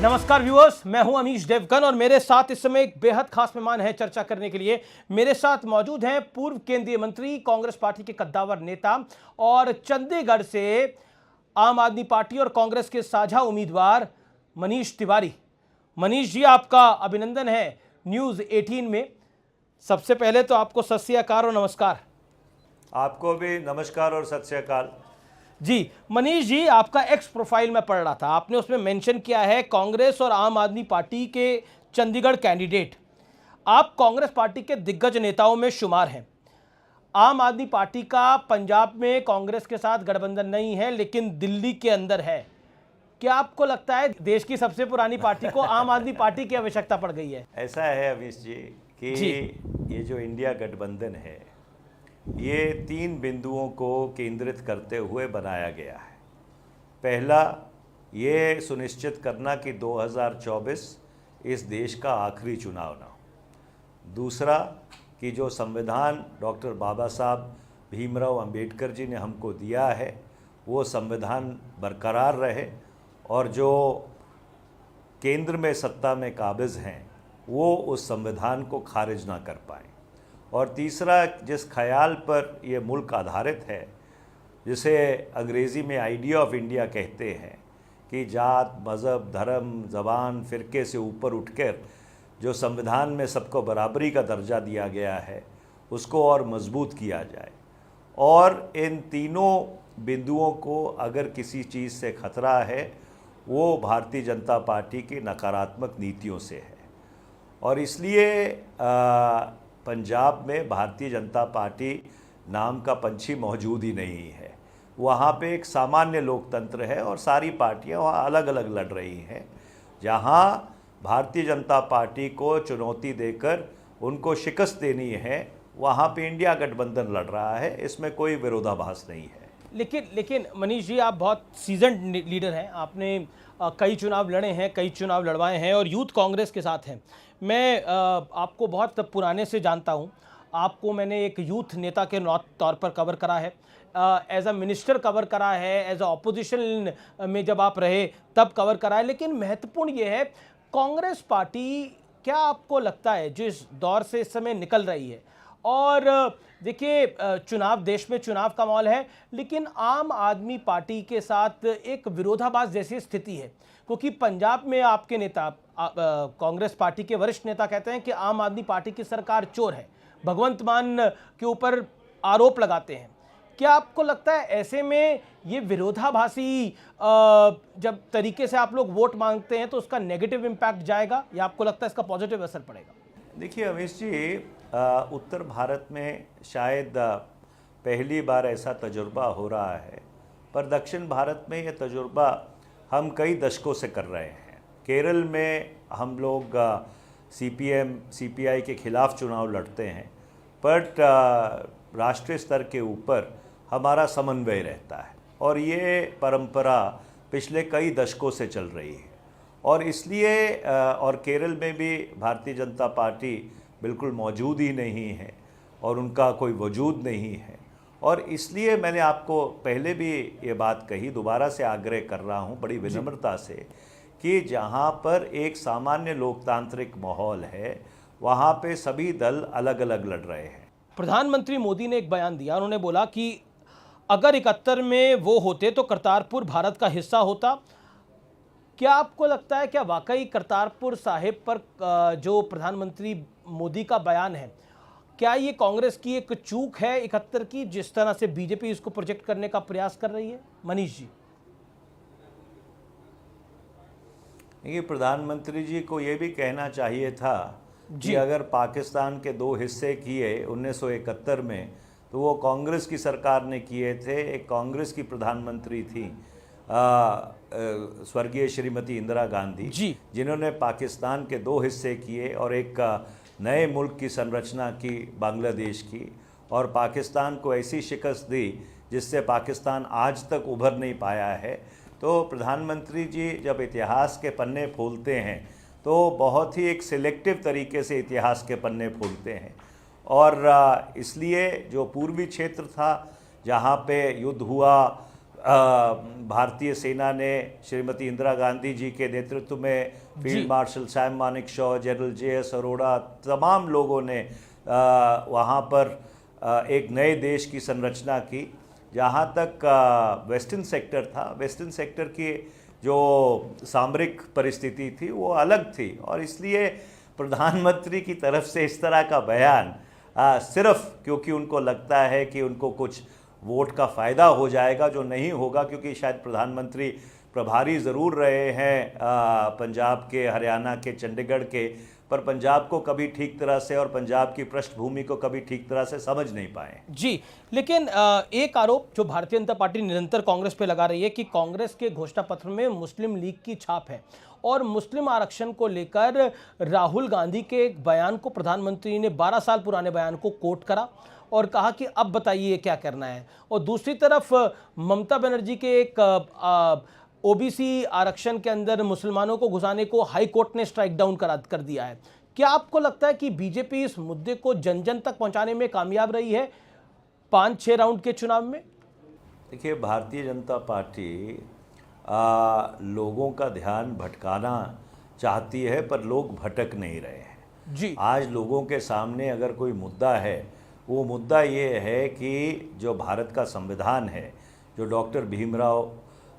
नमस्कार व्यूअर्स, मैं हूं अमीश देवगन और मेरे साथ इस समय एक बेहद खास मेहमान है चर्चा करने के लिए। मेरे साथ मौजूद हैं पूर्व केंद्रीय मंत्री, कांग्रेस पार्टी के कद्दावर नेता और चंडीगढ़ से आम आदमी पार्टी और कांग्रेस के साझा उम्मीदवार मनीष तिवारी। मनीष जी, आपका अभिनंदन है न्यूज़ 18 में। सबसे पहले तो आपको सत श्री अकाल और नमस्कार। आपको भी नमस्कार और सत श्री अकाल जी। मनीष जी, आपका एक्स प्रोफाइल में पढ़ रहा था, आपने उसमें मेंशन किया है कांग्रेस और आम आदमी पार्टी के चंडीगढ़ कैंडिडेट। आप कांग्रेस पार्टी के दिग्गज नेताओं में शुमार हैं। आम आदमी पार्टी का पंजाब में कांग्रेस के साथ गठबंधन नहीं है, लेकिन दिल्ली के अंदर है। क्या आपको लगता है देश की सबसे पुरानी पार्टी को आम आदमी पार्टी की आवश्यकता पड़ गई है? ऐसा है अमीश जी कि ये जो इंडिया गठबंधन है, ये 3 बिंदुओं को केंद्रित करते हुए बनाया गया है। पहला, ये सुनिश्चित करना कि 2024 इस देश का आखिरी चुनाव ना हो। दूसरा, कि जो संविधान डॉक्टर बाबा साहब भीमराव अंबेडकर जी ने हमको दिया है, वो संविधान बरकरार रहे और जो केंद्र में सत्ता में काबिज हैं वो उस संविधान को खारिज ना कर पाएँ। और तीसरा, जिस ख्याल पर ये मुल्क आधारित है, जिसे अंग्रेज़ी में आइडिया ऑफ इंडिया कहते हैं, कि जात, मज़हब, धर्म, ज़बान, फ़िरके से ऊपर उठकर जो संविधान में सबको बराबरी का दर्जा दिया गया है, उसको और मजबूत किया जाए। और इन तीनों बिंदुओं को अगर किसी चीज़ से खतरा है, वो भारतीय जनता पार्टी की नकारात्मक नीतियों से है। और इसलिए पंजाब में भारतीय जनता पार्टी नाम का पंछी मौजूद ही नहीं है। वहाँ पे एक सामान्य लोकतंत्र है और सारी पार्टियाँ वहाँ अलग अलग लड़ रही हैं। जहाँ भारतीय जनता पार्टी को चुनौती देकर उनको शिकस्त देनी है, वहाँ पे इंडिया गठबंधन लड़ रहा है। इसमें कोई विरोधाभास नहीं है। लेकिन मनीष जी, आप बहुत सीजन्ड लीडर हैं। आपने कई चुनाव लड़े हैं, कई चुनाव लड़वाए हैं और यूथ कांग्रेस के साथ हैं। मैं आपको बहुत पुराने से जानता हूं। आपको मैंने एक यूथ नेता के तौर पर कवर करा है, एज अ मिनिस्टर कवर करा है, एज अ ऑपोजिशन में जब आप रहे तब कवर करा है। लेकिन महत्वपूर्ण ये है, कांग्रेस पार्टी, क्या आपको लगता है जो इस दौर से इस समय निकल रही है, और देखिए चुनाव, देश में चुनाव का माहौल है, लेकिन आम आदमी पार्टी के साथ एक विरोधाभास जैसी स्थिति है, क्योंकि पंजाब में आपके नेता, कांग्रेस पार्टी के वरिष्ठ नेता कहते हैं कि आम आदमी पार्टी की सरकार चोर है, भगवंत मान के ऊपर आरोप लगाते हैं। क्या आपको लगता है ऐसे में ये विरोधाभासी जब तरीके से आप लोग वोट मांगते हैं तो उसका नेगेटिव इम्पैक्ट जाएगा, या आपको लगता है इसका पॉजिटिव असर पड़ेगा? देखिए अमीश जी, उत्तर भारत में शायद पहली बार ऐसा तजुर्बा हो रहा है, पर दक्षिण भारत में ये तजुर्बा हम कई दशकों से कर रहे हैं। केरल में हम लोग CPM CPI के खिलाफ चुनाव लड़ते हैं, बट राष्ट्रीय स्तर के ऊपर हमारा समन्वय रहता है और ये परंपरा पिछले कई दशकों से चल रही है। और इसलिए और केरल में भी भारतीय जनता पार्टी बिल्कुल मौजूद ही नहीं है और उनका कोई वजूद नहीं है। और इसलिए मैंने आपको पहले भी ये बात कही, दोबारा से आग्रह कर रहा हूँ बड़ी विनम्रता से, कि जहाँ पर एक सामान्य लोकतांत्रिक माहौल है, वहाँ पे सभी दल अलग अलग लड़ रहे हैं। प्रधानमंत्री मोदी ने एक बयान दिया, उन्होंने बोला कि अगर 71 में वो होते तो करतारपुर भारत का हिस्सा होता। क्या आपको लगता है, क्या वाकई करतारपुर साहिब पर जो प्रधानमंत्री मोदी का बयान है, क्या ये कांग्रेस की एक चूक है 71 की, जिस तरह से बीजेपी इसको प्रोजेक्ट करने का प्रयास कर रही है? मनीष जी, देखिए, प्रधानमंत्री जी को ये भी कहना चाहिए था कि अगर पाकिस्तान के 2 हिस्से किए 1971 में, तो वो कांग्रेस की सरकार ने किए थे। एक कांग्रेस की प्रधानमंत्री थी स्वर्गीय श्रीमती इंदिरा गांधी जी, जिन्होंने पाकिस्तान के 2 हिस्से किए और एक नए मुल्क की संरचना की, बांग्लादेश की, और पाकिस्तान को ऐसी शिकस्त दी जिससे पाकिस्तान आज तक उभर नहीं पाया है। तो प्रधानमंत्री जी जब इतिहास के पन्ने खोलते हैं तो बहुत ही एक सिलेक्टिव तरीके से इतिहास के पन्ने खोलते हैं। और इसलिए जो पूर्वी क्षेत्र था, जहाँ पे युद्ध हुआ, भारतीय सेना ने श्रीमती इंदिरा गांधी जी के नेतृत्व में field marshal Sam Manekshaw, general JS Arora, तमाम लोगों ने वहाँ पर एक नए देश की संरचना की। जहाँ तक वेस्टर्न सेक्टर था, वेस्टर्न सेक्टर की जो सामरिक परिस्थिति थी वो अलग थी, और इसलिए प्रधानमंत्री की तरफ से इस तरह का बयान सिर्फ क्योंकि उनको लगता है कि उनको कुछ वोट का फ़ायदा हो जाएगा, जो नहीं होगा, क्योंकि शायद प्रधानमंत्री प्रभारी ज़रूर रहे हैं पंजाब के, हरियाणा के, चंडीगढ़ के, पर पंजाब को कभी ठीक तरह से और पंजाब की पृष्ठभूमि को कभी ठीक तरह से समझ नहीं पाए। जी, लेकिन एक आरोप जो भारतीय जनता पार्टी निरंतर कांग्रेस पे लगा रही है कि कांग्रेस के घोषणा पत्र में मुस्लिम लीग की छाप है, और मुस्लिम आरक्षण को लेकर राहुल गांधी के एक बयान को प्रधानमंत्री ने 12 साल पुराने बयान को कोट करा और कहा कि अब बताइए क्या करना है। और दूसरी तरफ ममता बनर्जी के एक OBC आरक्षण के अंदर मुसलमानों को घुसाने को हाई कोर्ट ने स्ट्राइक डाउन कर दिया है। क्या आपको लगता है कि बीजेपी इस मुद्दे को जन जन तक पहुंचाने में कामयाब रही है 5-6 राउंड के चुनाव में? देखिए, भारतीय जनता पार्टी लोगों का ध्यान भटकाना चाहती है, पर लोग भटक नहीं रहे हैं। जी, आज लोगों के सामने अगर कोई मुद्दा है, वो मुद्दा ये है कि जो भारत का संविधान है, जो डॉक्टर भीमराव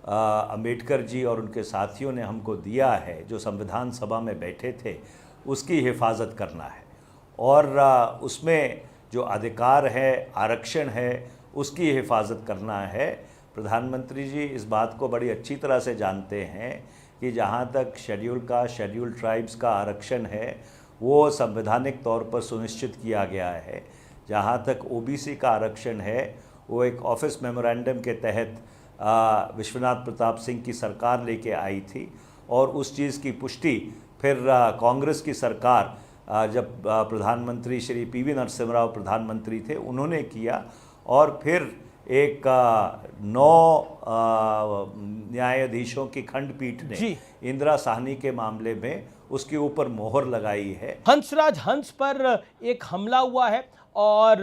अंबेडकर जी और उनके साथियों ने हमको दिया है, जो संविधान सभा में बैठे थे, उसकी हिफाजत करना है, और उसमें जो अधिकार है, आरक्षण है, उसकी हिफाजत करना है। प्रधानमंत्री जी इस बात को बड़ी अच्छी तरह से जानते हैं कि जहाँ तक शेड्यूल ट्राइब्स का आरक्षण है, वो संवैधानिक तौर पर सुनिश्चित किया गया है। जहाँ तक OBC का आरक्षण है, वो एक ऑफिस मेमोरेंडम के तहत विश्वनाथ प्रताप सिंह की सरकार लेके आई थी, और उस चीज़ की पुष्टि फिर कांग्रेस की सरकार जब प्रधानमंत्री श्री PV नरसिम्हा राव प्रधानमंत्री थे, उन्होंने किया, और फिर एक 9 न्यायाधीशों की खंडपीठ ने इंदिरा साहनी के मामले में उसके ऊपर मोहर लगाई है। हंसराज हंस पर एक हमला हुआ है, और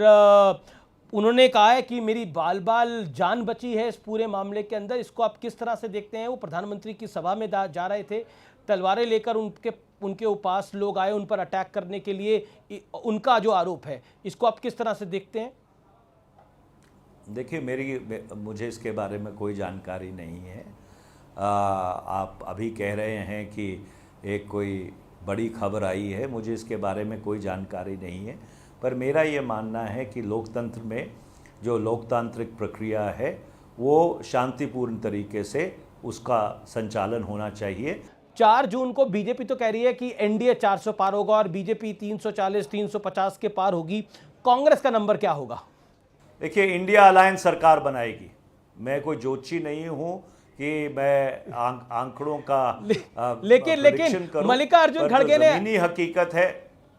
उन्होंने कहा है कि मेरी बाल बाल जान बची है इस पूरे मामले के अंदर। इसको आप किस तरह से देखते हैं? वो प्रधानमंत्री की सभा में जा रहे थे, तलवारें लेकर उनके उपास लोग आए उन पर अटैक करने के लिए, उनका जो आरोप है, इसको आप किस तरह से देखते हैं? देखिए, मुझे इसके बारे में कोई जानकारी नहीं है। आप अभी कह रहे हैं कि एक कोई बड़ी खबर आई है, मुझे इसके बारे में कोई जानकारी नहीं है, पर मेरा ये मानना है कि लोकतंत्र में जो लोकतांत्रिक प्रक्रिया है, वो शांतिपूर्ण तरीके से उसका संचालन होना चाहिए। 4 जून को बीजेपी तो कह रही है कि NDA 400 पार होगा और बीजेपी 340-350 के पार होगी। कांग्रेस का नंबर क्या होगा? देखिए, इंडिया अलायंस सरकार बनाएगी। मैं कोई ज्योतिषी नहीं हूँ कि मैं आंकड़ों का लेकिन मल्लिकार्जुन खड़गे ने, ज़मीनी हकीकत है,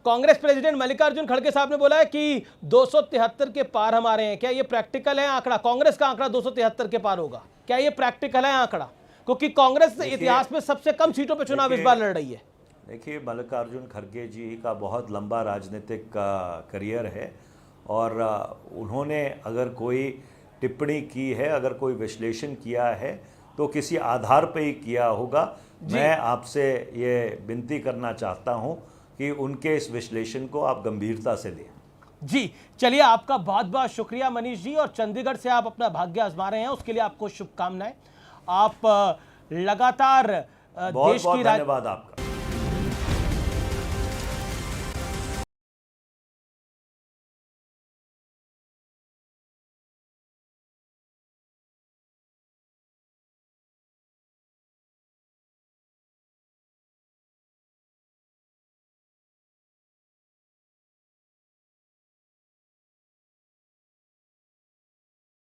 कांग्रेस प्रेसिडेंट मल्लिकार्जुन खड़गे साहब ने बोला है कि 273 के पार हमारे हैं। क्या ये प्रैक्टिकल है आंकड़ा? कांग्रेस का आंकड़ा 273 के पार होगा, क्या ये प्रैक्टिकल है आंकड़ा? क्योंकि कांग्रेस इतिहास में सबसे कम सीटों पर चुनाव इस बार लड़ रही है। देखिए, मल्लिकार्जुन खड़गे जी का बहुत लंबा राजनीतिक करियर है, और उन्होंने अगर कोई टिप्पणी की है, अगर कोई विश्लेषण किया है, तो किसी आधार पर ही किया होगा। मैं आपसे ये विनती करना चाहता हूँ कि उनके इस विश्लेषण को आप गंभीरता से लें। जी, चलिए, आपका बहुत बहुत शुक्रिया मनीष जी, और चंडीगढ़ से आप अपना भाग्य आजमा रहे हैं, उसके लिए आपको शुभकामनाएं। आप लगातार बहुत बहुत धन्यवाद आपका।